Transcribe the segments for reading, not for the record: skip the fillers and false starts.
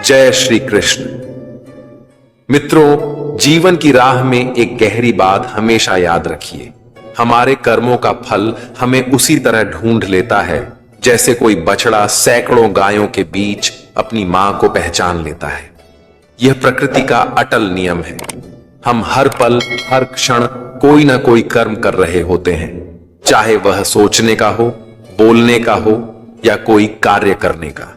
जय श्री कृष्ण। मित्रों, जीवन की राह में एक गहरी बात हमेशा याद रखिए। हमारे कर्मों का फल हमें उसी तरह ढूंढ लेता है जैसे कोई बछड़ा सैकड़ों गायों के बीच अपनी मां को पहचान लेता है। यह प्रकृति का अटल नियम है। हम हर पल हर क्षण कोई ना कोई कर्म कर रहे होते हैं, चाहे वह सोचने का हो, बोलने का हो या कोई कार्य करने का।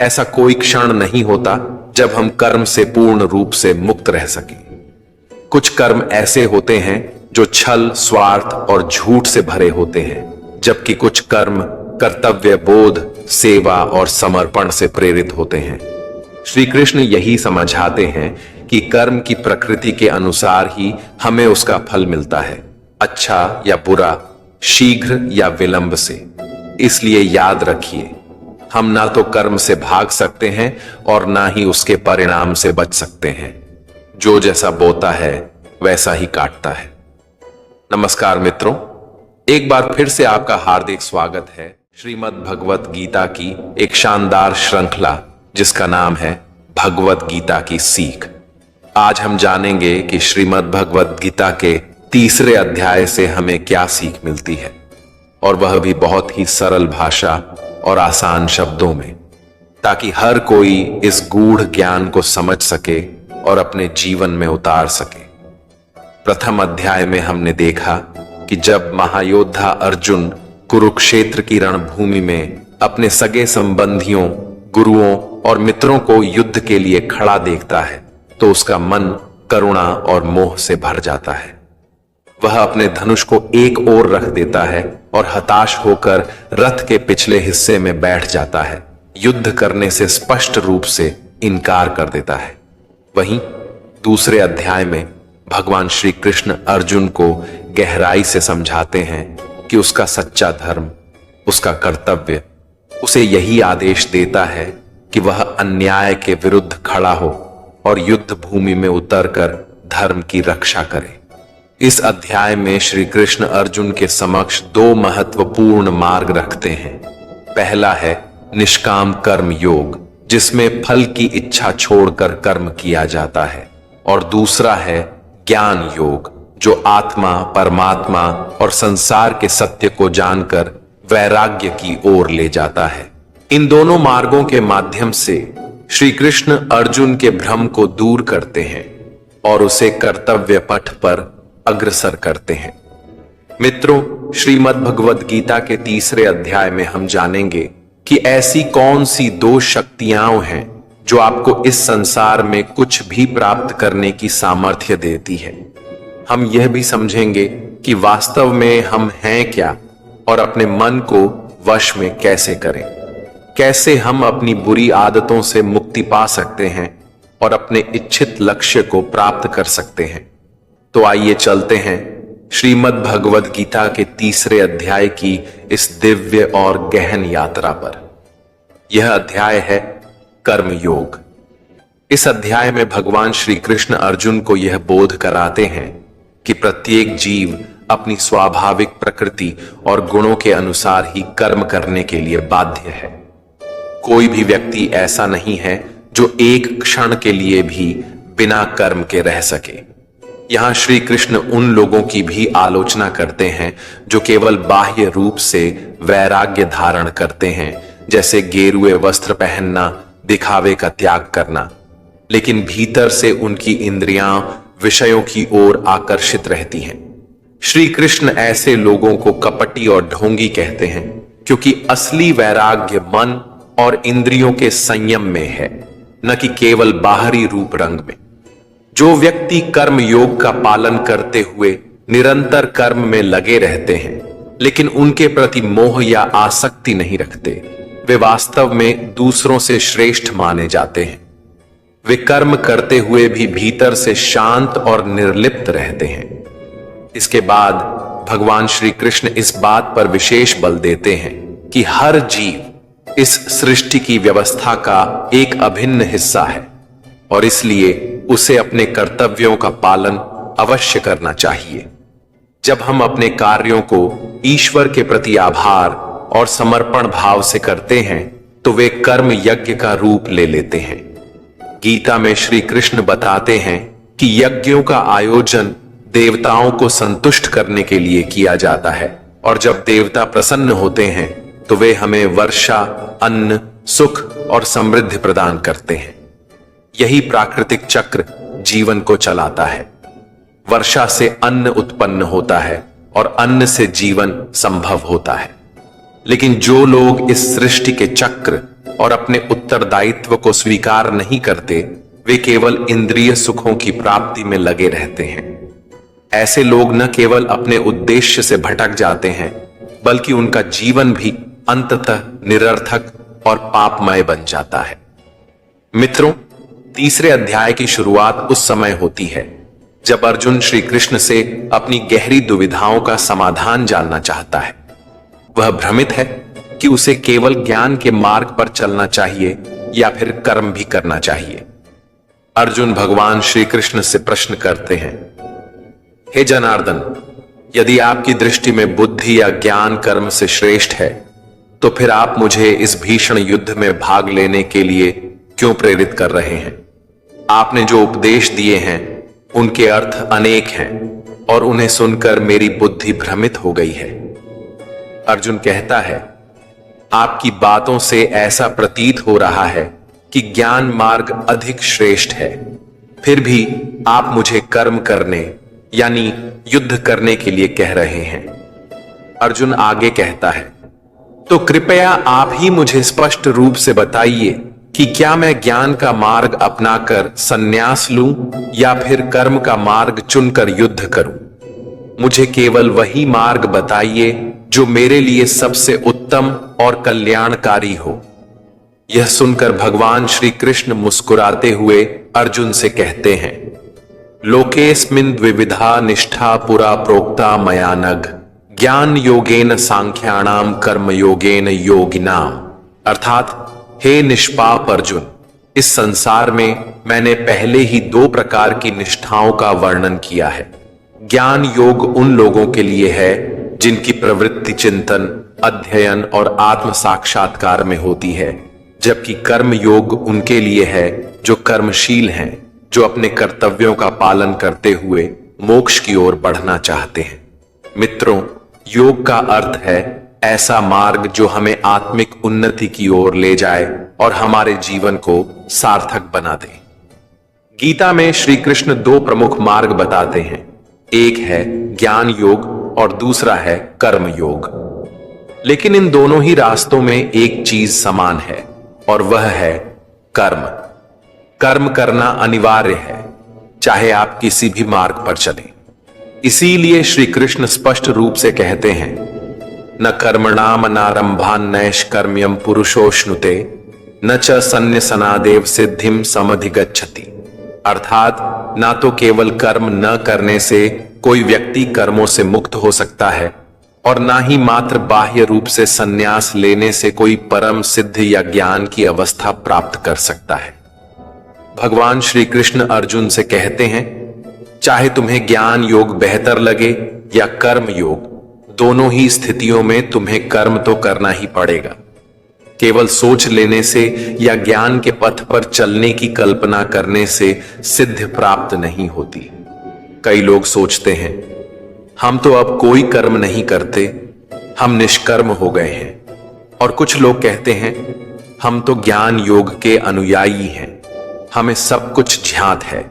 ऐसा कोई क्षण नहीं होता जब हम कर्म से पूर्ण रूप से मुक्त रह सकें। कुछ कर्म ऐसे होते हैं जो छल, स्वार्थ और झूठ से भरे होते हैं, जबकि कुछ कर्म कर्तव्य बोध, सेवा और समर्पण से प्रेरित होते हैं। श्री कृष्ण यही समझाते हैं कि कर्म की प्रकृति के अनुसार ही हमें उसका फल मिलता है, अच्छा या बुरा, शीघ्र या विलंब से। इसलिए याद रखिए, हम ना तो कर्म से भाग सकते हैं और ना ही उसके परिणाम से बच सकते हैं। जो जैसा बोता है वैसा ही काटता है। नमस्कार मित्रों, एक बार फिर से आपका हार्दिक स्वागत है श्रीमद् भगवत गीता की एक शानदार श्रृंखला जिसका नाम है भगवत गीता की सीख। आज हम जानेंगे कि श्रीमद् भगवत गीता के तीसरे अध्याय से हमें क्या सीख मिलती है, और वह भी बहुत ही सरल भाषा और आसान शब्दों में, ताकि हर कोई इस गूढ़ ज्ञान को समझ सके और अपने जीवन में उतार सके। प्रथम अध्याय में हमने देखा कि जब महायोद्धा अर्जुन कुरुक्षेत्र की रणभूमि में अपने सगे संबंधियों, गुरुओं और मित्रों को युद्ध के लिए खड़ा देखता है तो उसका मन करुणा और मोह से भर जाता है। वह अपने धनुष को एक ओर रख देता है और हताश होकर रथ के पिछले हिस्से में बैठ जाता है, युद्ध करने से स्पष्ट रूप से इनकार कर देता है। वहीं दूसरे अध्याय में भगवान श्री कृष्ण अर्जुन को गहराई से समझाते हैं कि उसका सच्चा धर्म, उसका कर्तव्य उसे यही आदेश देता है कि वह अन्याय के विरुद्ध खड़ा हो और युद्ध भूमि में उतरकर धर्म की रक्षा करे। इस अध्याय में श्री कृष्ण अर्जुन के समक्ष दो महत्वपूर्ण मार्ग रखते हैं। पहला है निष्काम कर्म योग, जिसमें फल की इच्छा छोड़कर कर्म किया जाता है, और दूसरा है ज्ञान योग, जो आत्मा, परमात्मा और संसार के सत्य को जानकर वैराग्य की ओर ले जाता है। इन दोनों मार्गों के माध्यम से श्री कृष्ण अर्जुन के भ्रम को दूर करते हैं और उसे कर्तव्य पथ पर अग्रसर करते हैं। मित्रों, श्रीमद् भगवत गीता के तीसरे अध्याय में हम जानेंगे कि ऐसी कौन सी दो शक्तियां हैं जो आपको इस संसार में कुछ भी प्राप्त करने की सामर्थ्य देती है। हम यह भी समझेंगे कि वास्तव में हम हैं क्या और अपने मन को वश में कैसे करें, कैसे हम अपनी बुरी आदतों से मुक्ति पा सकते हैं और अपने इच्छित लक्ष्य को प्राप्त कर सकते हैं। तो आइए चलते हैं श्रीमद् भगवत गीता के तीसरे अध्याय की इस दिव्य और गहन यात्रा पर। यह अध्याय है कर्म योग। इस अध्याय में भगवान श्री कृष्ण अर्जुन को यह बोध कराते हैं कि प्रत्येक जीव अपनी स्वाभाविक प्रकृति और गुणों के अनुसार ही कर्म करने के लिए बाध्य है। कोई भी व्यक्ति ऐसा नहीं है जो एक क्षण के लिए भी बिना कर्म के रह सके। यहां श्री कृष्ण उन लोगों की भी आलोचना करते हैं जो केवल बाह्य रूप से वैराग्य धारण करते हैं, जैसे गेरुए वस्त्र पहनना, दिखावे का त्याग करना, लेकिन भीतर से उनकी इंद्रियां विषयों की ओर आकर्षित रहती हैं। श्री कृष्ण ऐसे लोगों को कपटी और ढोंगी कहते हैं, क्योंकि असली वैराग्य मन और इंद्रियों के संयम में है, न कि केवल बाहरी रूप रंग में। जो व्यक्ति कर्म योग का पालन करते हुए निरंतर कर्म में लगे रहते हैं, लेकिन उनके प्रति मोह या आसक्ति नहीं रखते, वे वास्तव में दूसरों से श्रेष्ठ माने जाते हैं। वे कर्म करते हुए भी भीतर से शांत और निर्लिप्त रहते हैं। इसके बाद भगवान श्री कृष्ण इस बात पर विशेष बल देते हैं कि हर जीव इस सृष्टि की व्यवस्था का एक अभिन्न हिस्सा है और इसलिए उसे अपने कर्तव्यों का पालन अवश्य करना चाहिए। जब हम अपने कार्यों को ईश्वर के प्रति आभार और समर्पण भाव से करते हैं तो वे कर्म यज्ञ का रूप ले लेते हैं। गीता में श्री कृष्ण बताते हैं कि यज्ञों का आयोजन देवताओं को संतुष्ट करने के लिए किया जाता है, और जब देवता प्रसन्न होते हैं तो वे हमें वर्षा, अन्न, सुख और समृद्धि प्रदान करते हैं। यही प्राकृतिक चक्र जीवन को चलाता है। वर्षा से अन्न उत्पन्न होता है और अन्न से जीवन संभव होता है। लेकिन जो लोग इस सृष्टि के चक्र और अपने उत्तरदायित्व को स्वीकार नहीं करते, वे केवल इंद्रिय सुखों की प्राप्ति में लगे रहते हैं। ऐसे लोग न केवल अपने उद्देश्य से भटक जाते हैं, बल्कि उनका जीवन भी अंततः निरर्थक और पापमय बन जाता है। मित्रों, तीसरे अध्याय की शुरुआत उस समय होती है जब अर्जुन श्री कृष्ण से अपनी गहरी दुविधाओं का समाधान जानना चाहता है। वह भ्रमित है कि उसे केवल ज्ञान के मार्ग पर चलना चाहिए या फिर कर्म भी करना चाहिए। अर्जुन भगवान श्री कृष्ण से प्रश्न करते हैं, हे जनार्दन, यदि आपकी दृष्टि में बुद्धि या ज्ञान कर्म से श्रेष्ठ है, तो फिर आप मुझे इस भीषण युद्ध में भाग लेने के लिए क्यों प्रेरित कर रहे हैं? आपने जो उपदेश दिए हैं उनके अर्थ अनेक हैं और उन्हें सुनकर मेरी बुद्धि भ्रमित हो गई है। अर्जुन कहता है, आपकी बातों से ऐसा प्रतीत हो रहा है कि ज्ञान मार्ग अधिक श्रेष्ठ है, फिर भी आप मुझे कर्म करने यानी युद्ध करने के लिए कह रहे हैं। अर्जुन आगे कहता है, तो कृपया आप ही मुझे स्पष्ट रूप से बताइए कि क्या मैं ज्ञान का मार्ग अपनाकर संन्यास लूं या फिर कर्म का मार्ग चुनकर युद्ध करूं? मुझे केवल वही मार्ग बताइए जो मेरे लिए सबसे उत्तम और कल्याणकारी हो। यह सुनकर भगवान श्री कृष्ण मुस्कुराते हुए अर्जुन से कहते हैं, लोकेस्मिन् द्विविधा निष्ठा पुरा प्रोक्ता मया नघ, ज्ञान योगेन सांख्याणाम कर्म योगेन योगिनाम। अर्थात, हे निष्पाप अर्जुन, इस संसार में मैंने पहले ही दो प्रकार की निष्ठाओं का वर्णन किया है। ज्ञान योग उन लोगों के लिए है जिनकी प्रवृत्ति चिंतन, अध्ययन और आत्म साक्षात्कार में होती है, जबकि कर्म योग उनके लिए है जो कर्मशील हैं, जो अपने कर्तव्यों का पालन करते हुए मोक्ष की ओर बढ़ना चाहते हैं। मित्रों, योग का अर्थ है ऐसा मार्ग जो हमें आत्मिक उन्नति की ओर ले जाए और हमारे जीवन को सार्थक बना दे। गीता में श्री कृष्ण दो प्रमुख मार्ग बताते हैं, एक है ज्ञान योग और दूसरा है कर्म योग। लेकिन इन दोनों ही रास्तों में एक चीज समान है और वह है कर्म। कर्म करना अनिवार्य है, चाहे आप किसी भी मार्ग पर चलें। इसीलिए श्री कृष्ण स्पष्ट रूप से कहते हैं, न कर्मणाम नारंभान नैष्कर्म्यम पुरुषोष्णुते न च सन्न्यसनादेव सिद्धिम समधिगच्छति। अर्थात, ना तो केवल कर्म न करने से कोई व्यक्ति कर्मों से मुक्त हो सकता है और ना ही मात्र बाह्य रूप से संन्यास लेने से कोई परम सिद्ध या ज्ञान की अवस्था प्राप्त कर सकता है। भगवान श्री कृष्ण अर्जुन से कहते हैं, चाहे तुम्हें ज्ञान योग बेहतर लगे या कर्म योग, दोनों ही स्थितियों में तुम्हें कर्म तो करना ही पड़ेगा। केवल सोच लेने से या ज्ञान के पथ पर चलने की कल्पना करने से सिद्ध प्राप्त नहीं होती। कई लोग सोचते हैं, हम तो अब कोई कर्म नहीं करते, हम निष्कर्म हो गए हैं। और कुछ लोग कहते हैं, हम तो ज्ञान योग के अनुयायी हैं, हमें सब कुछ ज्ञात है।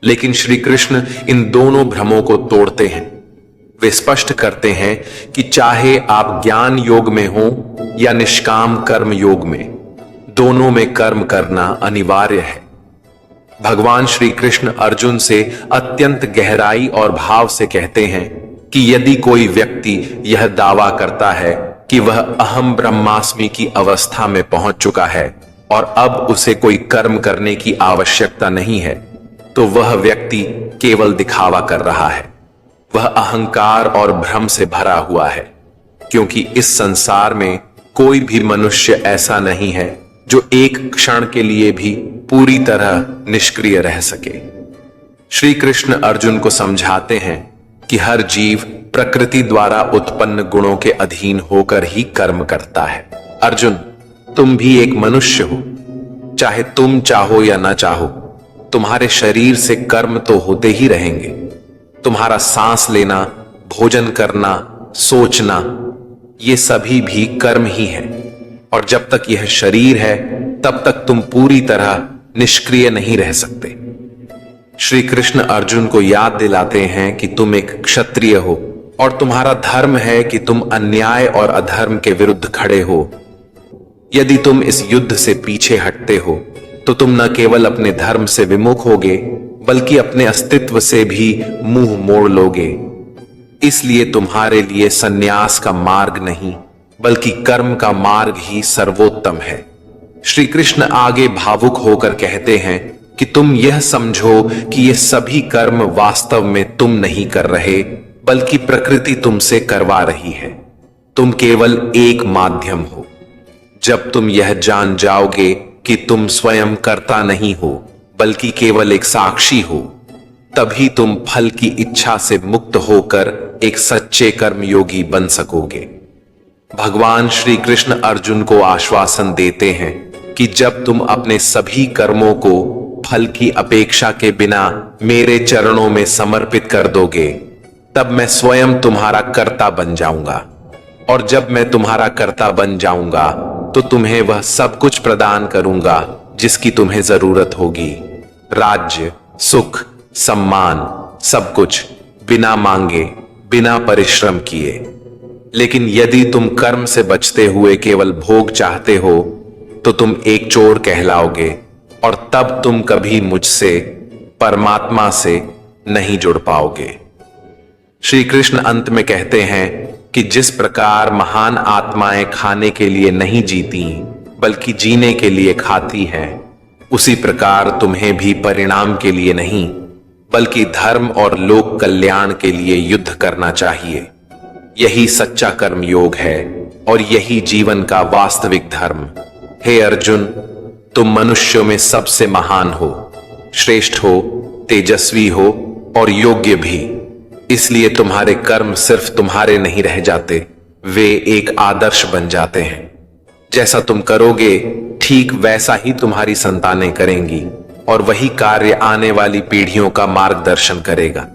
लेकिन श्री कृष्ण इन दोनों भ्रमों को तोड़ते हैं। वे स्पष्ट करते हैं कि चाहे आप ज्ञान योग में हो या निष्काम कर्म योग में, दोनों में कर्म करना अनिवार्य है। भगवान श्री कृष्ण अर्जुन से अत्यंत गहराई और भाव से कहते हैं कि यदि कोई व्यक्ति यह दावा करता है कि वह अहम ब्रह्मास्मि की अवस्था में पहुंच चुका है और अब उसे कोई कर्म करने की आवश्यकता नहीं है, तो वह व्यक्ति केवल दिखावा कर रहा है। वह अहंकार और भ्रम से भरा हुआ है, क्योंकि इस संसार में कोई भी मनुष्य ऐसा नहीं है जो एक क्षण के लिए भी पूरी तरह निष्क्रिय रह सके। श्री कृष्ण अर्जुन को समझाते हैं कि हर जीव प्रकृति द्वारा उत्पन्न गुणों के अधीन होकर ही कर्म करता है। अर्जुन, तुम भी एक मनुष्य हो। चाहे तुम चाहो या ना चाहो, तुम्हारे शरीर से कर्म तो होते ही रहेंगे। तुम्हारा सांस लेना, भोजन करना, सोचना, ये सभी भी कर्म ही है। और जब तक यह शरीर है तब तक तुम पूरी तरह निष्क्रिय नहीं रह सकते। श्री कृष्ण अर्जुन को याद दिलाते हैं कि तुम एक क्षत्रिय हो और तुम्हारा धर्म है कि तुम अन्याय और अधर्म के विरुद्ध खड़े हो। यदि तुम इस युद्ध से पीछे हटते हो तो तुम न केवल अपने धर्म से विमुख होगे बल्कि अपने अस्तित्व से भी मुंह मोड़ लोगे। इसलिए तुम्हारे लिए सन्यास का मार्ग नहीं बल्कि कर्म का मार्ग ही सर्वोत्तम है। श्री कृष्ण आगे भावुक होकर कहते हैं कि तुम यह समझो कि ये सभी कर्म वास्तव में तुम नहीं कर रहे बल्कि प्रकृति तुमसे करवा रही है। तुम केवल एक माध्यम हो। जब तुम यह जान जाओगे कि तुम स्वयं कर्ता नहीं हो बल्कि केवल एक साक्षी हो, तभी तुम फल की इच्छा से मुक्त होकर एक सच्चे कर्मयोगी बन सकोगे। भगवान श्री कृष्ण अर्जुन को आश्वासन देते हैं कि जब तुम अपने सभी कर्मों को फल की अपेक्षा के बिना मेरे चरणों में समर्पित कर दोगे, तब मैं स्वयं तुम्हारा कर्ता बन जाऊंगा। और जब मैं तुम्हारा कर्ता बन जाऊंगा तो तुम्हें वह सब कुछ प्रदान करूंगा जिसकी तुम्हें जरूरत होगी। राज्य, सुख, सम्मान, सब कुछ बिना मांगे, बिना परिश्रम किए। लेकिन यदि तुम कर्म से बचते हुए केवल भोग चाहते हो तो तुम एक चोर कहलाओगे और तब तुम कभी मुझसे, परमात्मा से नहीं जुड़ पाओगे। श्री कृष्ण अंत में कहते हैं कि जिस प्रकार महान आत्माएं खाने के लिए नहीं जीती बल्कि जीने के लिए खाती हैं, उसी प्रकार तुम्हें भी परिणाम के लिए नहीं बल्कि धर्म और लोक कल्याण के लिए युद्ध करना चाहिए। यही सच्चा कर्म योग है और यही जीवन का वास्तविक धर्म। हे अर्जुन, तुम मनुष्यों में सबसे महान हो, श्रेष्ठ हो, तेजस्वी हो और योग्य भी। इसलिए तुम्हारे कर्म सिर्फ तुम्हारे नहीं रह जाते, वे एक आदर्श बन जाते हैं। जैसा तुम करोगे ठीक वैसा ही तुम्हारी संतानें करेंगी और वही कार्य आने वाली पीढ़ियों का मार्गदर्शन करेगा।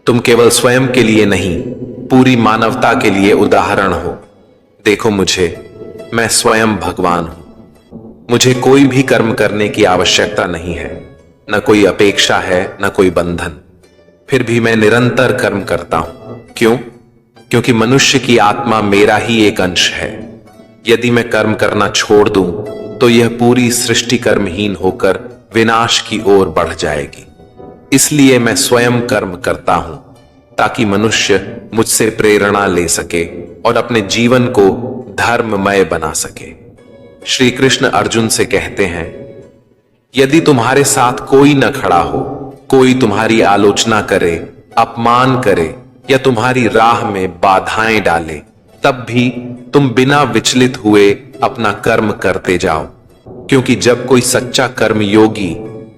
तुम केवल स्वयं के लिए नहीं, पूरी मानवता के लिए उदाहरण हो। देखो मुझे, मैं स्वयं भगवान हूं। मुझे कोई भी कर्म करने की आवश्यकता नहीं है, न कोई अपेक्षा है, न कोई बंधन। फिर भी मैं निरंतर कर्म करता हूं। क्यों? क्योंकि मनुष्य की आत्मा मेरा ही एक अंश है। यदि मैं कर्म करना छोड़ दूं तो यह पूरी सृष्टि कर्महीन होकर विनाश की ओर बढ़ जाएगी। इसलिए मैं स्वयं कर्म करता हूं ताकि मनुष्य मुझसे प्रेरणा ले सके और अपने जीवन को धर्ममय बना सके। श्री कृष्ण अर्जुन से कहते हैं, यदि तुम्हारे साथ कोई न खड़ा हो, कोई तुम्हारी आलोचना करे, अपमान करे या तुम्हारी राह में बाधाएं डाले, तब भी तुम बिना विचलित हुए अपना कर्म करते जाओ। क्योंकि जब कोई सच्चा कर्मयोगी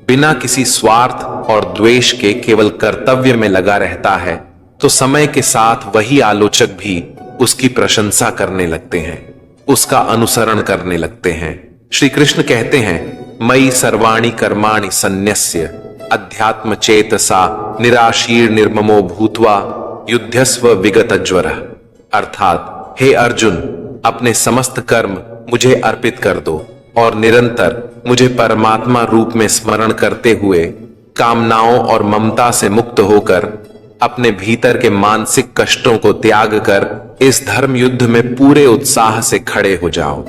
बिना किसी स्वार्थ और द्वेष के केवल कर्तव्य में लगा रहता है तो समय के साथ वही आलोचक भी उसकी प्रशंसा करने लगते हैं, उसका अनुसरण करने लगते हैं। श्री कृष्ण कहते हैं, मयि सर्वाणि कर्माणि सन्न्यस्य अध्यात्म चेतसा निराशीर निर्ममो भूत्वा युध्यस्व विगतज्वरः। अर्थात हे अर्जुन, अपने समस्त कर्म मुझे अर्पित कर दो और निरंतर मुझे परमात्मा रूप में स्मरण करते हुए कामनाओं और ममता से मुक्त होकर अपने भीतर के मानसिक कष्टों को त्याग कर इस धर्म युद्ध में पूरे उत्साह से खड़े हो जाओ।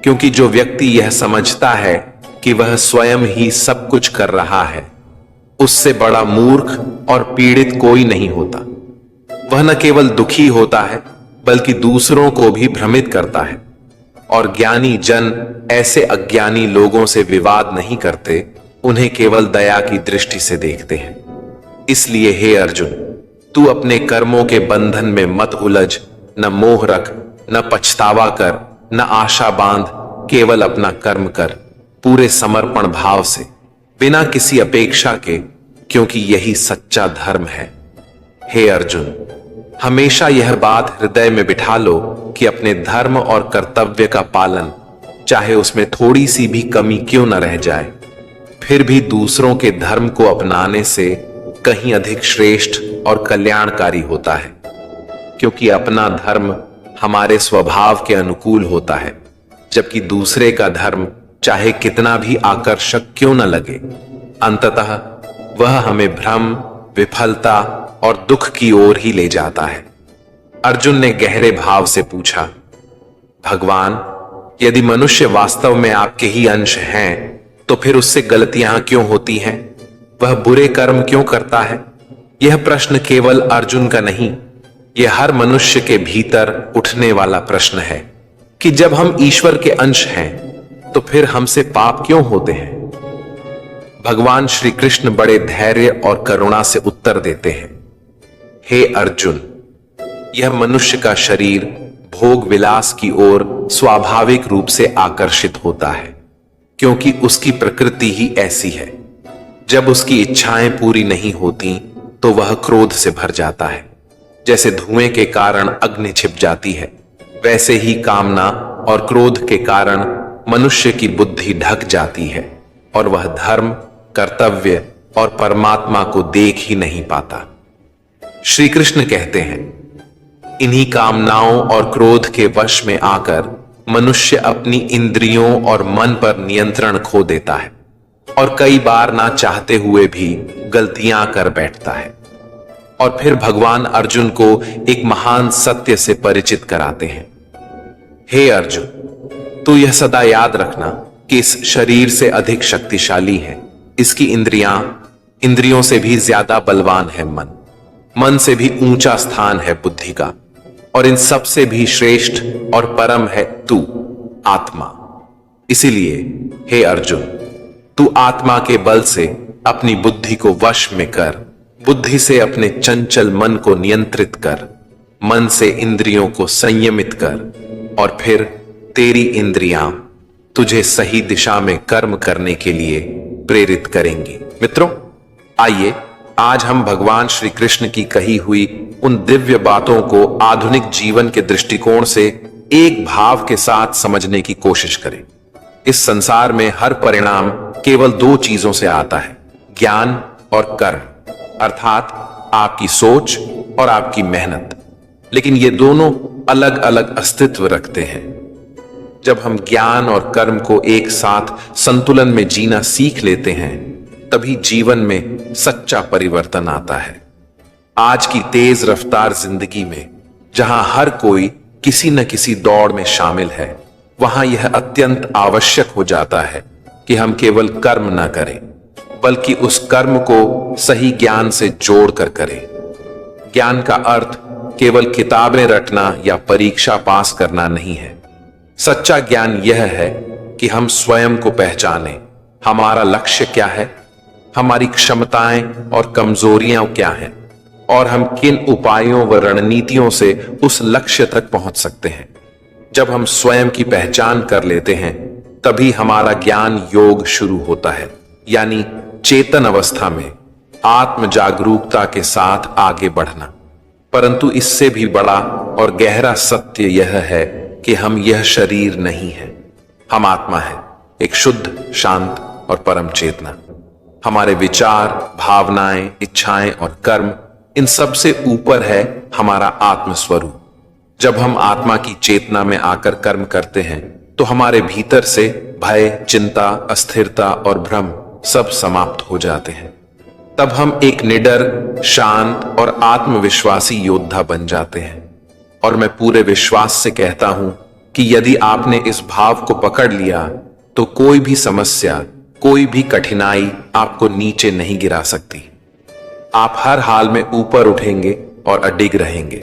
क्योंकि जो व्यक्ति यह समझता है कि वह स्वयं ही सब कुछ कर रहा है, उससे बड़ा मूर्ख और पीड़ित कोई नहीं होता। वह न केवल दुखी होता है बल्कि दूसरों को भी भ्रमित करता है। और ज्ञानी जन ऐसे अज्ञानी लोगों से विवाद नहीं करते, उन्हें केवल दया की दृष्टि से देखते हैं। इसलिए हे अर्जुन, तू अपने कर्मों के बंधन में मत उलझ, न मोह रख, न पछतावा कर, न आशा बांध, केवल अपना कर्म कर पूरे समर्पण भाव से, बिना किसी अपेक्षा के, क्योंकि यही सच्चा धर्म है। हे अर्जुन, हमेशा यह बात हृदय में बिठा लो कि अपने धर्म और कर्तव्य का पालन चाहे उसमें थोड़ी सी भी कमी क्यों न रह जाए, फिर भी दूसरों के धर्म को अपनाने से कहीं अधिक श्रेष्ठ और कल्याणकारी होता है, क्योंकि अपना धर्म हमारे स्वभाव के अनुकूल होता है, जबकि दूसरे का धर्म चाहे कितना भी आकर्षक क्यों न लगे, अंततः वह हमें भ्रम, विफलता और दुख की ओर ही ले जाता है। अर्जुन ने गहरे भाव से पूछा, भगवान, यदि मनुष्य वास्तव में आपके ही अंश हैं, तो फिर उससे गलतियां क्यों होती हैं? वह बुरे कर्म क्यों करता है? यह प्रश्न केवल अर्जुन का नहीं, यह हर मनुष्य के भीतर उठने वाला प्रश्न है कि जब हम ईश्वर के अंश हैं, तो फिर हमसे पाप क्यों होते हैं? भगवान श्री कृष्ण बड़े धैर्य और करुणा से उत्तर देते हैं, हे अर्जुन, यह मनुष्य का शरीर भोग विलास की ओर स्वाभाविक रूप से आकर्षित होता है, क्योंकि उसकी प्रकृति ही ऐसी है। जब उसकी इच्छाएं पूरी नहीं होती तो वह क्रोध से भर जाता है। जैसे धुएं के कारण अग्नि छिप जाती है, वैसे ही कामना और क्रोध के कारण मनुष्य की बुद्धि ढक जाती है और वह धर्म, कर्तव्य और परमात्मा को देख ही नहीं पाता। श्री कृष्ण कहते हैं, इन्हीं कामनाओं और क्रोध के वश में आकर मनुष्य अपनी इंद्रियों और मन पर नियंत्रण खो देता है और कई बार ना चाहते हुए भी गलतियां कर बैठता है। और फिर भगवान अर्जुन को एक महान सत्य से परिचित कराते हैं, हे अर्जुन, तू यह सदा याद रखना कि इस शरीर से अधिक शक्तिशाली है इसकी इंद्रियों से भी ज्यादा बलवान है मन से भी ऊंचा स्थान है बुद्धि का, और इन सब से भी श्रेष्ठ और परम है तू, आत्मा। इसीलिए हे अर्जुन, तू आत्मा के बल से अपनी बुद्धि को वश में कर, बुद्धि से अपने चंचल मन को नियंत्रित कर, मन से इंद्रियों को संयमित कर, और फिर तेरी इंद्रियां तुझे सही दिशा में कर्म करने के लिए प्रेरित करेंगी। मित्रों, आइए आज हम भगवान श्री कृष्ण की कही हुई उन दिव्य बातों को आधुनिक जीवन के दृष्टिकोण से एक भाव के साथ समझने की कोशिश करें। इस संसार में हर परिणाम केवल दो चीजों से आता है, ज्ञान और कर्म, अर्थात आपकी सोच और आपकी मेहनत। लेकिन ये दोनों अलग अलग अस्तित्व रखते हैं। जब हम ज्ञान और कर्म को एक साथ संतुलन में जीना सीख लेते हैं, तभी जीवन में सच्चा परिवर्तन आता है। आज की तेज रफ्तार जिंदगी में जहां हर कोई किसी न किसी दौड़ में शामिल है, वहां यह अत्यंत आवश्यक हो जाता है कि हम केवल कर्म न करें, बल्कि उस कर्म को सही ज्ञान से जोड़कर करें। ज्ञान का अर्थ केवल किताबें रटना या परीक्षा पास करना नहीं है। सच्चा ज्ञान यह है कि हम स्वयं को पहचानें, हमारा लक्ष्य क्या है, हमारी क्षमताएं और कमजोरियां क्या हैं, और हम किन उपायों व रणनीतियों से उस लक्ष्य तक पहुंच सकते हैं। जब हम स्वयं की पहचान कर लेते हैं, तभी हमारा ज्ञान योग शुरू होता है, यानी चेतन अवस्था में आत्म जागरूकता के साथ आगे बढ़ना। परंतु इससे भी बड़ा और गहरा सत्य यह है कि हम यह शरीर नहीं है, हम आत्मा है, एक शुद्ध, शांत और परम चेतना। हमारे विचार, भावनाएं, इच्छाएं और कर्म, इन सब से ऊपर है हमारा आत्म स्वरूप। जब हम आत्मा की चेतना में आकर कर्म करते हैं, तो हमारे भीतर से भय, चिंता, अस्थिरता और भ्रम सब समाप्त हो जाते हैं। तब हम एक निडर, शांत और आत्मविश्वासी योद्धा बन जाते हैं। और मैं पूरे विश्वास से कहता हूं कि यदि आपने इस भाव को पकड़ लिया, तो कोई भी समस्या, कोई भी कठिनाई आपको नीचे नहीं गिरा सकती। आप हर हाल में ऊपर उठेंगे और अडिग रहेंगे।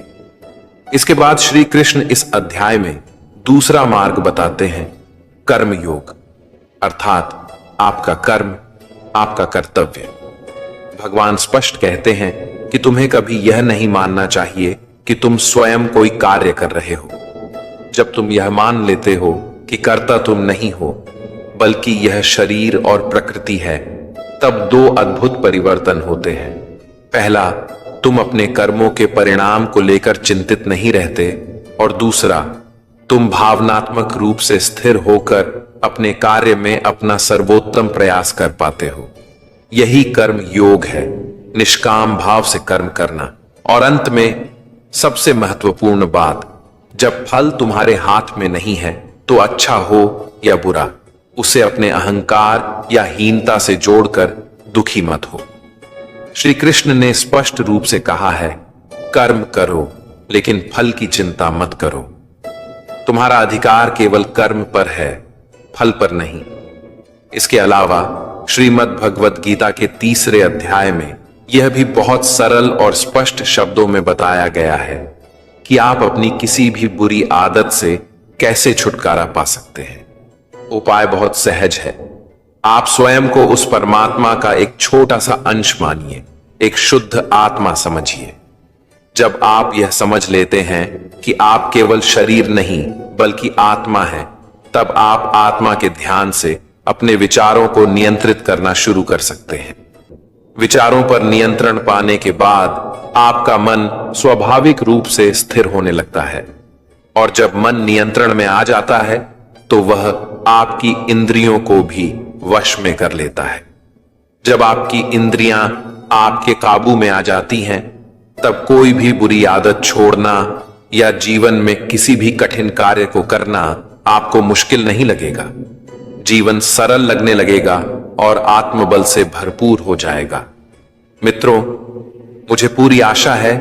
इसके बाद श्री कृष्ण इस अध्याय में दूसरा मार्ग बताते हैं, कर्म योग, अर्थात आपका कर्म, आपका कर्तव्य। भगवान स्पष्ट कहते हैं कि तुम्हें कभी यह नहीं मानना चाहिए कि तुम स्वयं कोई कार्य कर रहे हो। जब तुम यह मान लेते हो कि कर्ता तुम नहीं हो, बल्कि यह शरीर और प्रकृति है, तब दो अद्भुत परिवर्तन होते हैं। पहला, तुम अपने कर्मों के परिणाम को लेकर चिंतित नहीं रहते, और दूसरा, तुम भावनात्मक रूप से स्थिर होकर अपने कार्य में अपना सर्वोत्तम प्रयास कर पाते हो। यही कर्म योग है, निष्काम भाव से कर्म करना। और अंत में सबसे महत्वपूर्ण बात, जब फल तुम्हारे हाथ में नहीं है तो अच्छा हो या बुरा, उसे अपने अहंकार या हीनता से जोड़कर दुखी मत हो। श्री कृष्ण ने स्पष्ट रूप से कहा है, कर्म करो लेकिन फल की चिंता मत करो। तुम्हारा अधिकार केवल कर्म पर है, फल पर नहीं। इसके अलावा श्रीमद् भगवद गीता के 3 अध्याय में यह भी बहुत सरल और स्पष्ट शब्दों में बताया गया है कि आप अपनी किसी भी बुरी आदत से कैसे छुटकारा पा सकते हैं। उपाय बहुत सहज है। आप स्वयं को उस परमात्मा का एक छोटा सा अंश मानिए, एक शुद्ध आत्मा समझिए। जब आप यह समझ लेते हैं कि आप केवल शरीर नहीं बल्कि आत्मा हैं, तब आप आत्मा के ध्यान से अपने विचारों को नियंत्रित करना शुरू कर सकते हैं। विचारों पर नियंत्रण पाने के बाद आपका मन स्वाभाविक रूप से स्थिर होने लगता है, और जब मन नियंत्रण में आ जाता है तो वह आपकी इंद्रियों को भी वश में कर लेता है। जब आपकी इंद्रियां आपके काबू में आ जाती हैं, तब कोई भी बुरी आदत छोड़ना या जीवन में किसी भी कठिन कार्य को करना आपको मुश्किल नहीं लगेगा। जीवन सरल लगने लगेगा और आत्मबल से भरपूर हो जाएगा। मित्रों, मुझे पूरी आशा है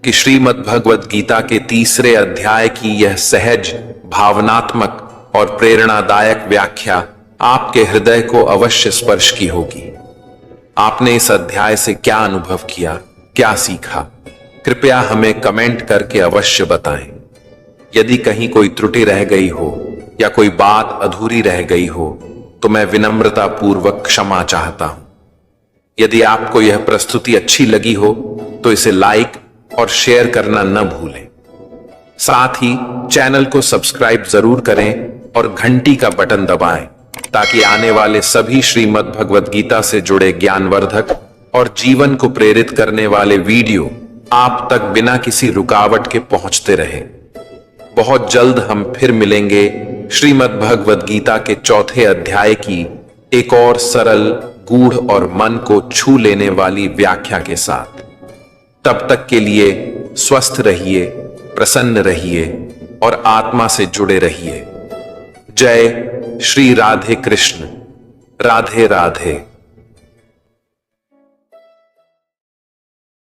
कि श्रीमद् भगवद गीता के 3 अध्याय की यह सहज, भावनात्मक और प्रेरणादायक व्याख्या आपके हृदय को अवश्य स्पर्श की होगी। आपने इस अध्याय से क्या अनुभव किया, क्या सीखा? कृपया हमें कमेंट करके अवश्य बताएं। यदि कहीं कोई त्रुटि रह गई हो या कोई बात अधूरी रह गई हो तो मैं विनम्रता पूर्वक क्षमा चाहता हूं। यदि आपको यह प्रस्तुति अच्छी लगी हो तो इसे लाइक और शेयर करना न भूलें। साथ ही चैनल को सब्सक्राइब जरूर करें और घंटी का बटन दबाएं ताकि आने वाले सभी श्रीमद् भगवद गीता से जुड़े ज्ञानवर्धक और जीवन को प्रेरित करने वाले वीडियो आप तक बिना किसी रुकावट के पहुंचते रहें। बहुत जल्द हम फिर मिलेंगे श्रीमद् भगवद गीता के 4 अध्याय की एक और सरल, गूढ़ और मन को छू लेने वाली व्याख्या के साथ। तब तक के लिए स्वस्थ रहिए, प्रसन्न रहिए और आत्मा से जुड़े रहिए। जय श्री राधे कृष्ण। राधे राधे।